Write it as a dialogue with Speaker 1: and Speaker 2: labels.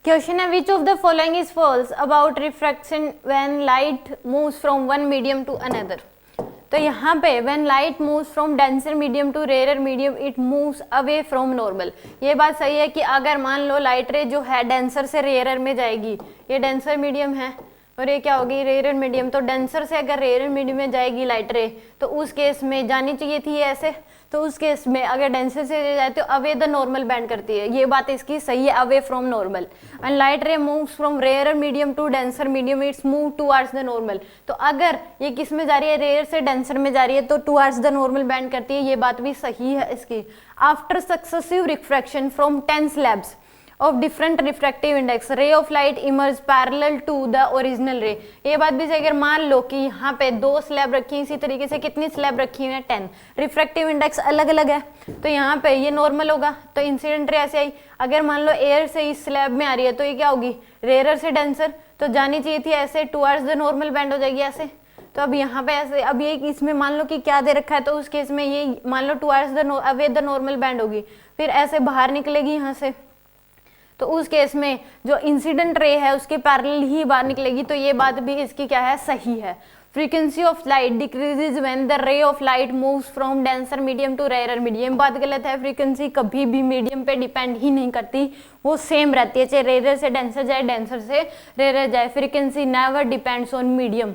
Speaker 1: Question है which of the following is false about refraction when light moves from one medium to another. तो यहाँ पे when light moves from denser medium to rarer medium it moves away from normal. ये बात सही है कि अगर मान लो लाइट रे जो है डेंसर से रेयर में जाएगी, ये डेंसर मीडियम है और ये क्या होगी रेयर मीडियम, तो डेंसर से अगर रेयर मीडियम में जाएगी लाइट रे तो उस केस में जानी चाहिए थी ऐसे, तो उस केस में अगर डेंसर से जाए तो अवे द नॉर्मल बैंड करती है, ये बात इसकी सही है, away from normal. And light ray moves from rarer medium to denser medium it's move towards the normal. तो अगर ये किस में जा रही है, रेयर से डेंसर में जा रही है तो टुवर्ड्स द नॉर्मल बैंड करती है, ये बात भी सही है इसकी। After successive refraction from 10 slabs of different refractive index ray of light emerge parallel to the original ray। ये बात भी सही, अगर मान लो कि यहाँ पे 2 स्लैब रखी है, इसी तरीके से कितनी स्लैब रखी हुई है 10, रिफ्रैक्टिव इंडेक्स अलग अलग है, तो यहाँ पे ये नॉर्मल होगा, तो इंसिडेंट रे ऐसे आई। अगर मान लो एयर से इस स्लैब में आ रही है तो ये क्या होगी रेयर से डेंसर, तो जानी चाहिए थी ऐसे टुवर्ड्स द नॉर्मल बैंड हो जाएगी ऐसे। तो अब यहाँ पे ऐसे, अब ये इसमें मान लो कि क्या दे रखा है, तो उस केस में ये मान लो towards the away the normal bend होगी, फिर ऐसे बाहर निकलेगी यहाँ से, तो उस केस में जो इंसिडेंट रे है उसके पैरेलल ही बाहर निकलेगी, तो ये बात भी इसकी क्या है सही है। Frequency of light decreases when the ray of light moves from denser medium to rarer medium, बात गलत है, फ्रीक्वेंसी कभी भी मीडियम पे डिपेंड ही नहीं करती, वो सेम रहती है, चाहे रेयर से डेंसर जाए डेंसर से रेयर जाए, frequency never depends on medium.